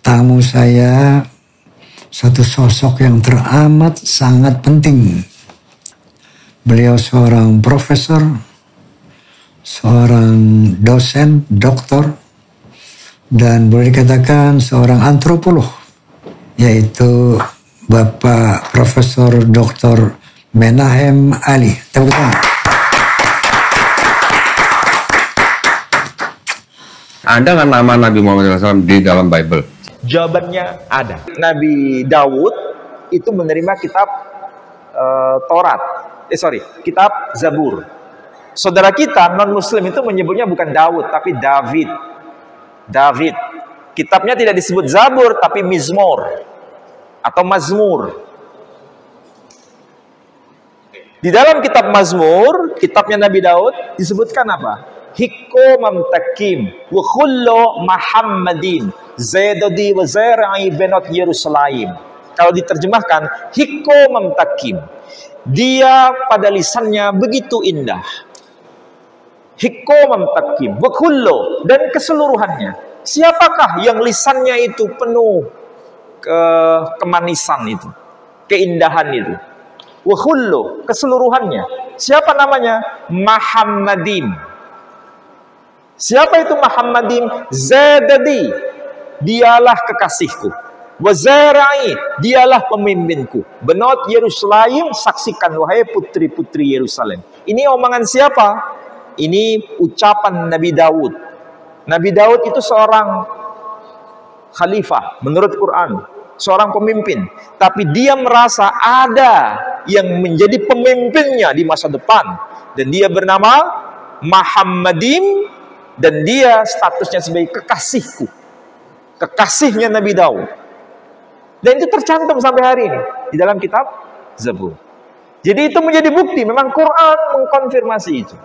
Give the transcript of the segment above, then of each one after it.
tamu saya satu sosok yang teramat sangat penting. Beliau seorang profesor, seorang dosen, doktor, dan boleh dikatakan seorang antropolog, yaitu Bapak Profesor Dr. Menahem Ali. Tepuk tangan. Ada nggak nama Nabi Muhammad SAW di dalam Bible? Jawabannya ada. Nabi Daud itu menerima kitab kitab Zabur. Saudara kita non-Muslim itu menyebutnya bukan Daud, tapi David. David. Kitabnya tidak disebut Zabur, tapi Mizmor atau Mazmur. Di dalam kitab Mazmur, kitabnya Nabi Daud, disebutkan apa? Hikko mamtakim wa khullo Muhammadin zaidadi wa zara'i benot Yerusalem. Kalau diterjemahkan, hikko mamtakim, dia pada lisannya begitu indah. Hikko mamtakim wa khullo, dan keseluruhannya. Siapakah yang lisannya itu penuh kemanisan itu, keindahan itu? Wa khullo, keseluruhannya. Siapa namanya? Muhammadin. Siapa itu Muhammadin? Zadadi, dialah kekasihku. Wazara'i, dialah pemimpinku. Benot Yerusalem, saksikan wahai putri-putri Yerusalem. Ini omongan siapa? Ini ucapan Nabi Daud. Nabi Daud itu seorang khalifah menurut Quran, seorang pemimpin. Tapi dia merasa ada yang menjadi pemimpinnya di masa depan. Dan dia bernama Muhammadin. Dan dia statusnya sebagai kekasihku. Kekasihnya Nabi Daud. Dan itu tercantum sampai hari ini di dalam kitab Zabur. Jadi itu menjadi bukti, memang Quran mengkonfirmasi itu.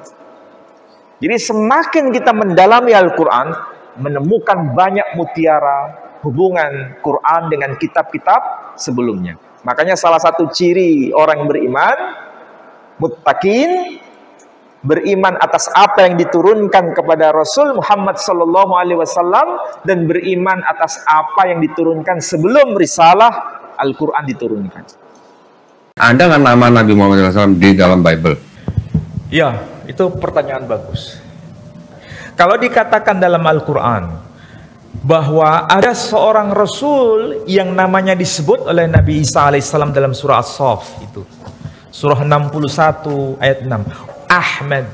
Jadi semakin kita mendalami Al-Quran, menemukan banyak mutiara hubungan Quran dengan kitab-kitab sebelumnya. Makanya salah satu ciri orang beriman, muttaqin, beriman atas apa yang diturunkan kepada Rasul Muhammad SAW, dan beriman atas apa yang diturunkan sebelum risalah Al-Quran diturunkan. Ada nggak nama Nabi Muhammad SAW di dalam Bible? Ya, itu pertanyaan bagus. Kalau dikatakan dalam Al-Quran bahwa ada seorang Rasul yang namanya disebut oleh Nabi Isa alaihissalam dalam surah As-Saff, itu surah 61 ayat 6, Ahmad,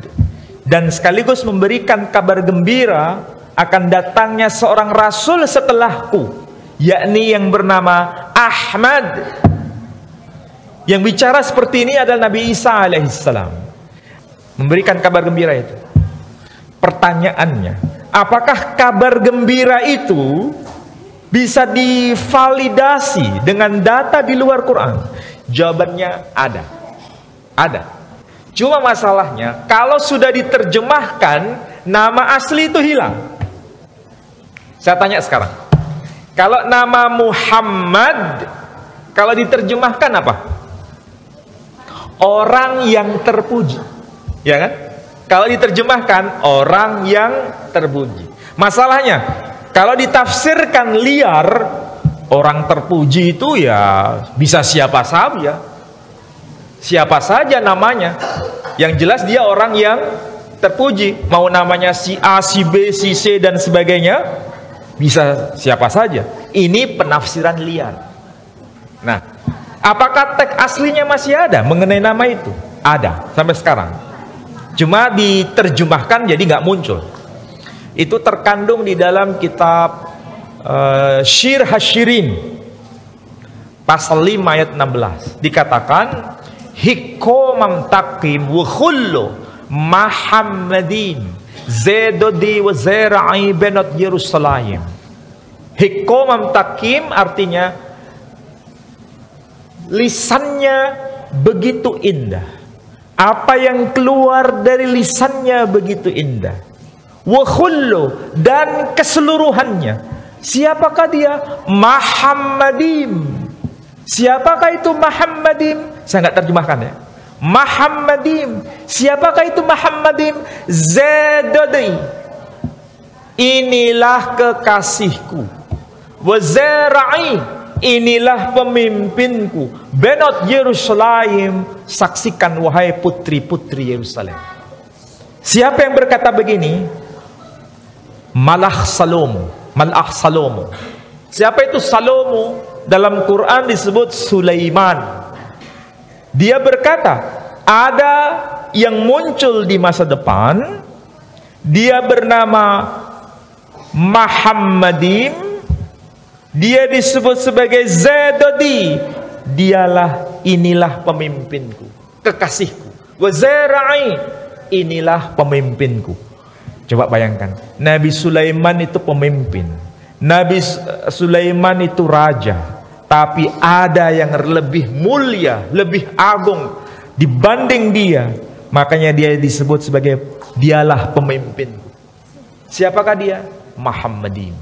dan sekaligus memberikan kabar gembira akan datangnya seorang Rasul setelahku, yakni yang bernama Ahmad. Yang bicara seperti ini adalah Nabi Isa alaihissalam, memberikan kabar gembira itu. Pertanyaannya, apakah kabar gembira itu bisa divalidasi dengan data di luar Quran? Jawabannya ada. Ada. Cuma masalahnya, kalau sudah diterjemahkan, nama asli itu hilang. Saya tanya sekarang, kalau nama Muhammad, kalau diterjemahkan apa? Orang yang terpuji, ya kan? Kalau diterjemahkan, orang yang terpuji. Masalahnya, kalau ditafsirkan liar, orang terpuji itu ya bisa siapa saja. Siapa saja namanya. Yang jelas dia orang yang terpuji. Mau namanya si A, si B, si C, dan sebagainya, bisa siapa saja. Ini penafsiran liar. Nah, apakah teks aslinya masih ada mengenai nama itu? Ada, sampai sekarang. Cuma diterjemahkan jadi nggak muncul. Itu terkandung di dalam kitab Syir Hasyirin, pasal 5 ayat 16. Dikatakan, hikko mamtakim wa khullu Muhammadin zaidadi wa zara'i benot Yerusalem. Hikko mamtakim artinya lisannya begitu indah. Apa yang keluar dari lisannya begitu indah. Wa khullu, dan keseluruhannya. Siapakah dia? Muhammadim. Siapakah itu Muhammadim? Saya nggak terjemahkan ya. Muhammadim. Siapakah itu Muhammadim? Zadadi. Inilah kekasihku. wa zara'i, inilah pemimpinku. Benot Yerusalem, saksikan wahai putri-putri Yerusalem. Siapa yang berkata begini? Malakh Salomo. Siapa itu Salomo? Dalam Quran disebut Sulaiman. Dia berkata, ada yang muncul di masa depan, dia bernama Muhammadim, dia disebut sebagai Zadadi, dialah, inilah pemimpinku, kekasihku. Wa zara'i, inilah pemimpinku. Coba bayangkan, Nabi Sulaiman itu pemimpin, Nabi Sulaiman itu raja, tapi ada yang lebih mulia, lebih agung dibanding dia. Makanya dia disebut sebagai dialah pemimpin. Siapakah dia? Muhammadin.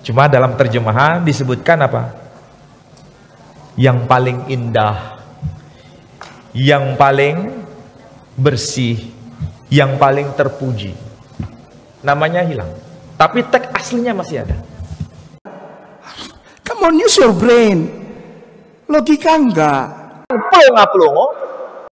Cuma dalam terjemahan disebutkan apa? Yang paling indah, yang paling bersih, yang paling terpuji. Namanya hilang, tapi teks aslinya masih ada. Come on, use your brain. Logika enggak. Plongo